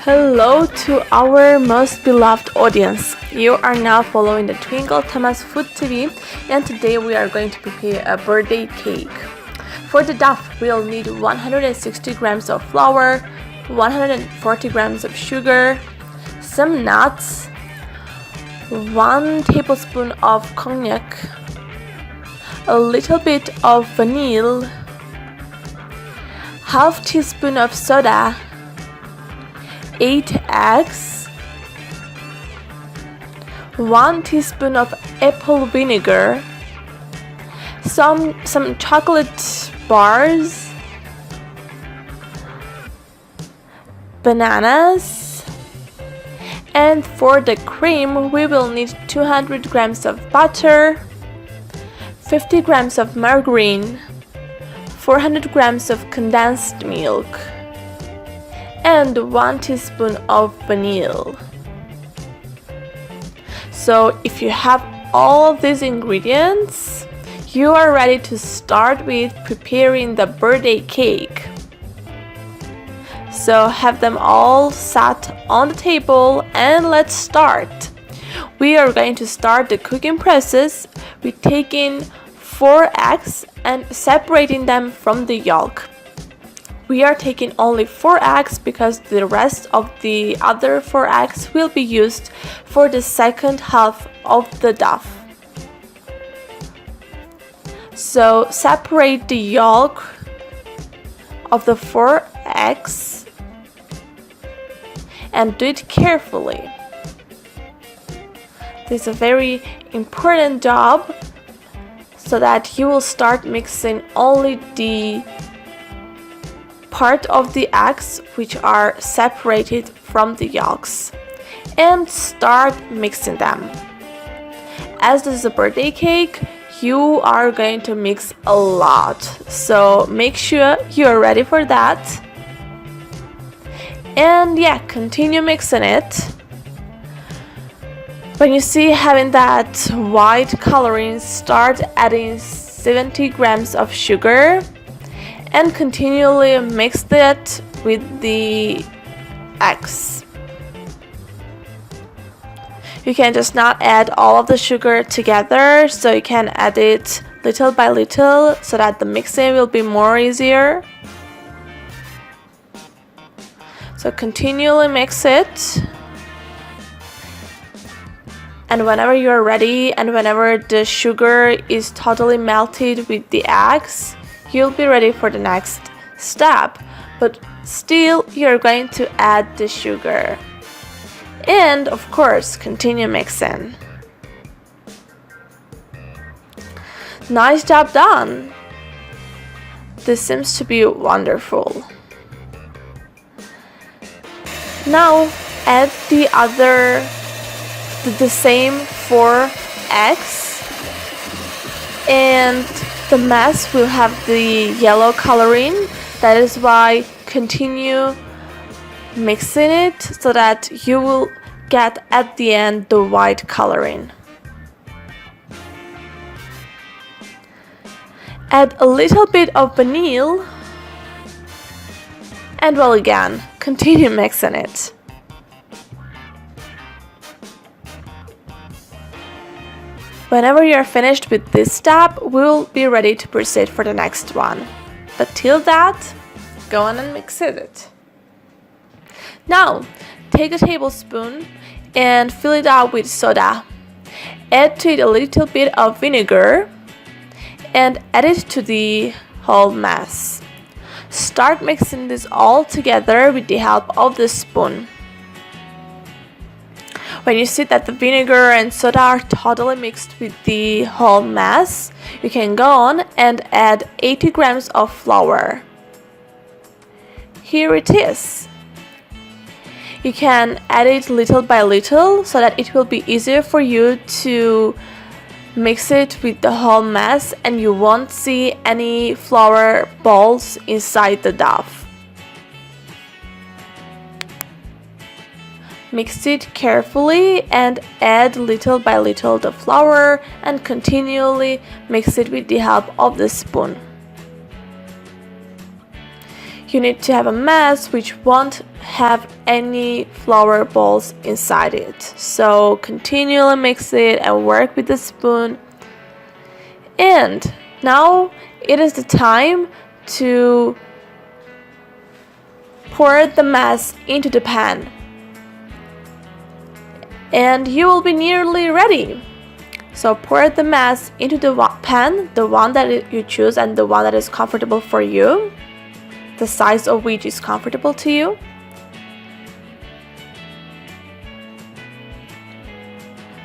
Hello to our most beloved audience. You are now following the Twinkle Thomas Food TV, and today we are going to prepare a birthday cake. For the dough, we'll need 160 grams of flour, 140 grams of sugar, some nuts, 1 tablespoon of cognac, a little bit of vanille, half teaspoon of soda, 8 eggs, 1 teaspoon of apple vinegar, some chocolate bars, bananas, and for the cream we will need 200 grams of butter, 50 grams of margarine, 400 grams of condensed milk, and 1 teaspoon of vanille. So if you have all of these ingredients, you are ready to start with preparing the birthday cake. So have them all set on the table and let's start. We are going to start the cooking process with taking 4 eggs and separating them from the yolk. We are taking only 4 eggs because the rest of the other 4 eggs will be used for the second half of the dough. So separate the yolk of the 4 eggs and do it carefully. This is a very important job so that you will start mixing only the part of the eggs which are separated from the yolks and start mixing them. As this is a birthday cake, you are going to mix a lot, so make sure you are ready for that. And yeah, continue mixing it. When you see having that white coloring, start adding 70 grams of sugar and continually mix it with the eggs. You can just not add all of the sugar together, so you can add it little by little so that the mixing will be more easier. So continually mix it. And whenever you're ready and whenever the sugar is totally melted with the eggs, you'll be ready for the next step, but still you're going to add the sugar. And of course, continue mixing. Nice job done! This seems to be wonderful. Now add the same 4 eggs, and the mess will have the yellow coloring. That is why continue mixing it so that you will get at the end the white coloring. Add a little bit of vanille and well, again, continue mixing it. Whenever you are finished with this step, we'll be ready to proceed for the next one. But till that, go on and mix it. Now, take a tablespoon and fill it up with soda. Add to it a little bit of vinegar and add it to the whole mess. Start mixing this all together with the help of the spoon. When you see that the vinegar and soda are totally mixed with the whole mess, you can go on and add 80 grams of flour. Here it is. You can add it little by little so that it will be easier for you to mix it with the whole mess and you won't see any flour balls inside the dough. Mix it carefully and add little by little the flour and continually mix it with the help of the spoon. You need to have a mess which won't have any flour balls inside it. So continually mix it and work with the spoon. And now it is the time to pour the mass into the pan. And you will be nearly ready. So pour the mass into the pan, the one that you choose and the one that is comfortable for you, the size of which is comfortable to you.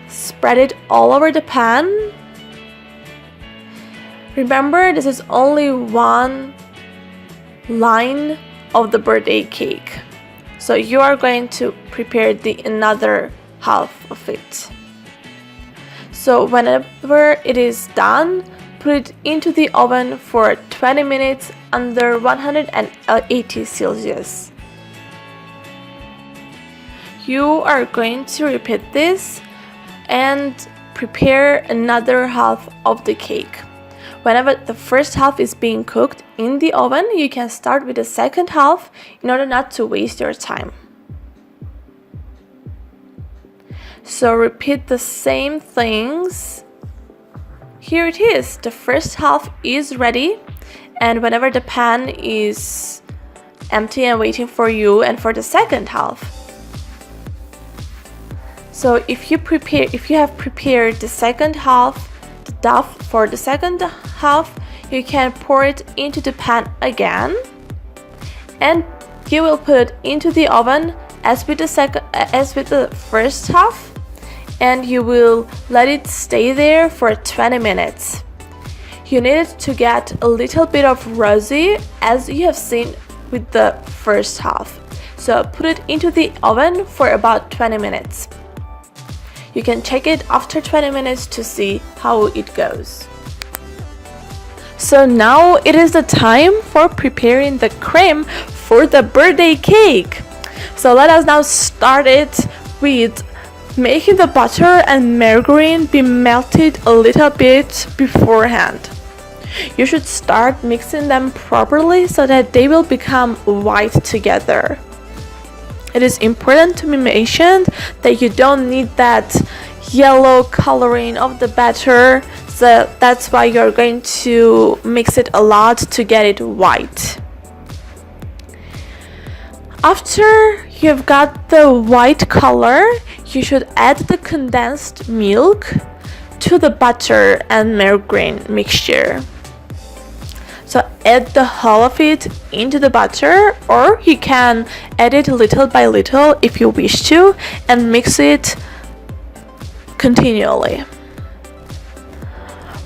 Spread it all over the pan. Remember, this is only one line of the birthday cake. So you are going to prepare the another half of it. So whenever it is done, put it into the oven for 20 minutes under 180 Celsius. You are going to repeat this and prepare another half of the cake. Whenever the first half is being cooked in the oven, you can start with the second half in order not to waste your time. So repeat the same things. Here it is. The first half is ready, and whenever the pan is empty and waiting for you and for the second half. So if you have prepared the second half, the dough for the second half, you can pour it into the pan again, and you will put it into the oven as with the first half, and you will let it stay there for 20 minutes. You need it to get a little bit of rosy, as you have seen with the first half. So put it into the oven for about 20 minutes. You can check it after 20 minutes to see how it goes. So now it is the time for preparing the creme for the birthday cake. So let us now start it with making the butter and margarine be melted a little bit beforehand. You should start mixing them properly so that they will become white together. It is important to be mentioned that you don't need that yellow coloring of the batter, so that's why you're going to mix it a lot to get it white. After you've got the white color, you should add the condensed milk to the butter and margarine mixture. So add the whole of it into the butter, or you can add it little by little if you wish to, and mix it continually.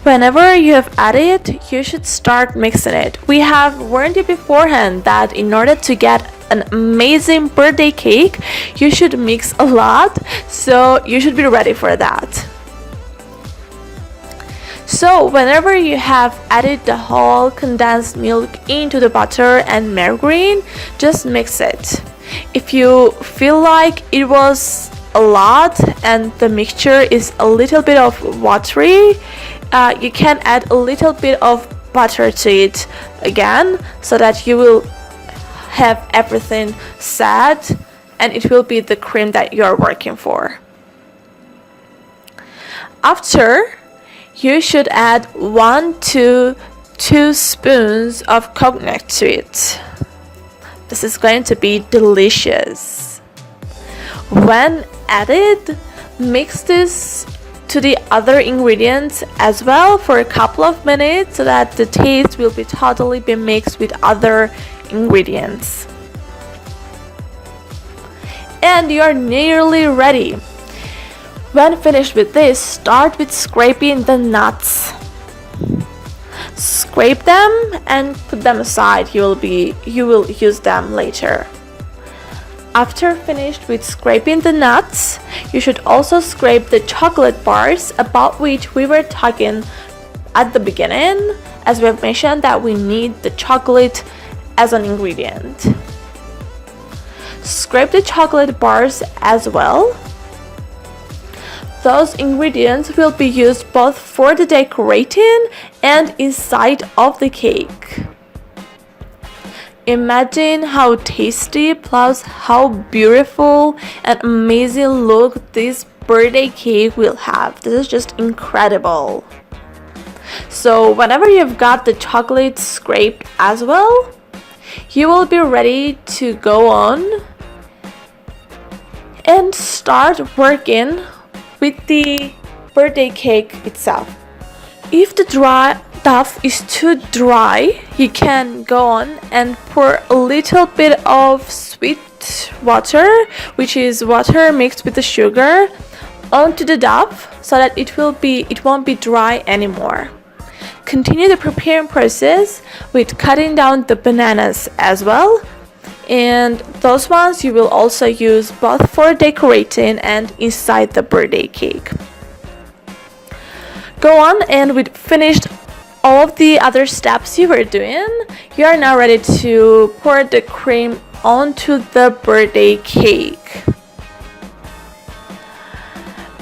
Whenever you have added it, you should start mixing it. We have warned you beforehand that in order to get an amazing birthday cake, you should mix a lot, so you should be ready for that. So whenever you have added the whole condensed milk into the butter and margarine, just mix it. If you feel like it was a lot and the mixture is a little bit of watery, you can add a little bit of butter to it again, so that you will have everything set and it will be the cream that you are working for. After, you should add 1 to 2 spoons of cognac to it. This is going to be delicious. When added, mix this to the other ingredients as well for a couple of minutes so that the taste will be totally be mixed with other ingredients. And you are nearly ready. When finished with this, start with scraping the nuts. Scrape them and put them aside. You will use them later. After finished with scraping the nuts, you should also scrape the chocolate bars about which we were talking at the beginning, as we have mentioned that we need the chocolate as an ingredient. Scrape the chocolate bars as well. Those ingredients will be used both for the decorating and inside of the cake. Imagine how tasty plus how beautiful and amazing look this birthday cake will have. This is just incredible. So whenever you've got the chocolate scraped as well, you will be ready to go on and start working with the birthday cake itself. If the stuff is too dry, you can go on and pour a little bit of sweet water, which is water mixed with the sugar, onto the dough so that it won't be dry anymore. Continue the preparing process with cutting down the bananas as well, and those ones you will also use both for decorating and inside the birthday cake. Go on, and with finished all of the other steps you were doing, you are now ready to pour the cream onto the birthday cake.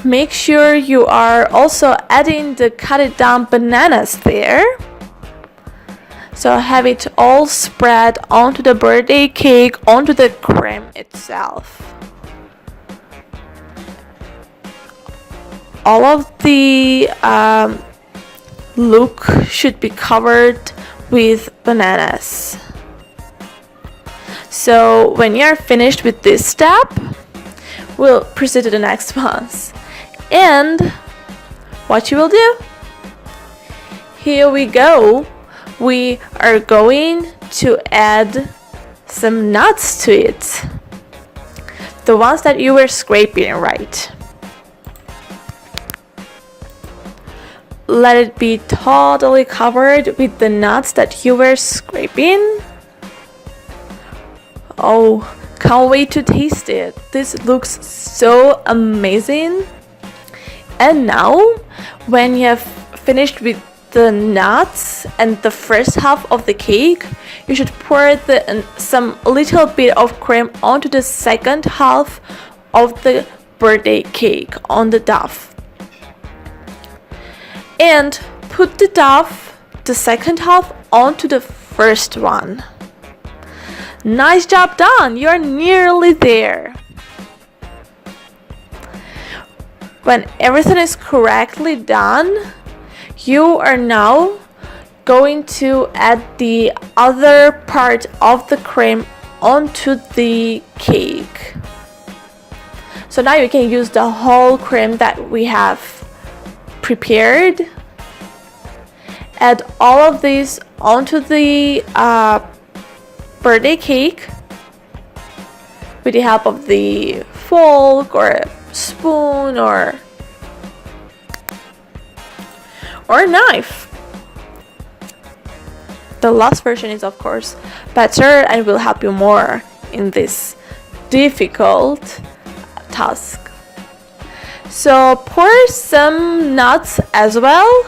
Make sure you are also adding the cut down bananas there. So have it all spread onto the birthday cake, onto the creme itself. All of the look should be covered with bananas. So when you're finished with this step, we'll proceed to the next ones. And what you will do? Here we go. We are going to add some nuts to it. The ones that you were scraping, right? Let it be totally covered with the nuts that you were scraping. Oh, can't wait to taste it. This looks so amazing. And now, when you have finished with the nuts and the first half of the cake, you should pour some little bit of cream onto the second half of the birthday cake on the dough. And put the second half onto the first one. Nice job done! You're nearly there. When everything is correctly done, you are now going to add the other part of the cream onto the cake. So now you can use the whole cream that we have prepared. Add all of this onto the birthday cake with the help of the fork or a spoon or a knife. The last version is of course better and will help you more in this difficult task. So pour some nuts as well.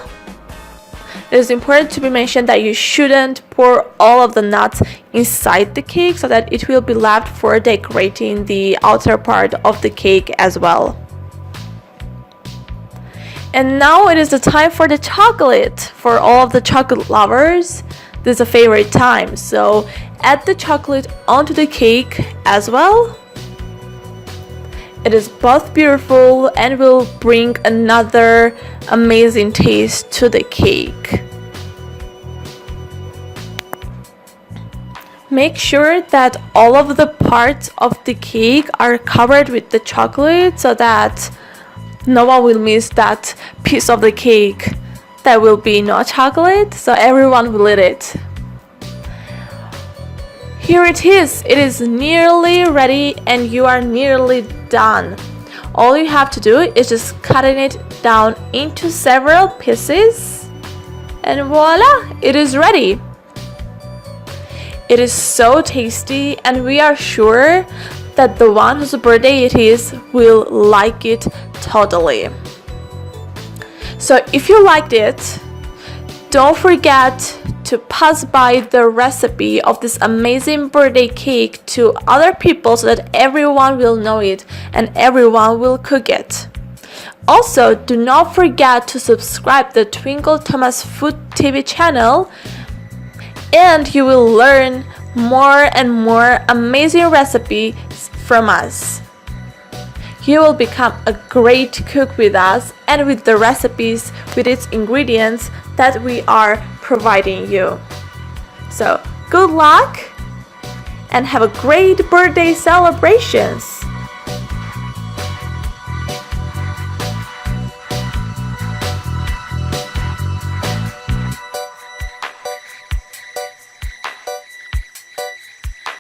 It is important to be mentioned that you shouldn't pour all of the nuts inside the cake so that it will be left for decorating the outer part of the cake as well. And now it is the time for the chocolate. For all of the chocolate lovers, this is a favorite time. So add the chocolate onto the cake as well. It is both beautiful and will bring another amazing taste to the cake. Make sure that all of the parts of the cake are covered with the chocolate so that no one will miss that piece of the cake that will be no chocolate, so everyone will eat it. Here it is nearly ready and you are nearly done. All you have to do is just cutting it down into several pieces and voila, it is ready. It is so tasty and we are sure that the one whose birthday it is will like it totally. So if you liked it, don't forget to pass by the recipe of this amazing birthday cake to other people so that everyone will know it and everyone will cook it. Also, do not forget to subscribe to the Twinkle Thomas Food TV channel and you will learn more and more amazing recipes from us. You will become a great cook with us and with the recipes with its ingredients that we are providing you. So, good luck and have a great birthday celebrations!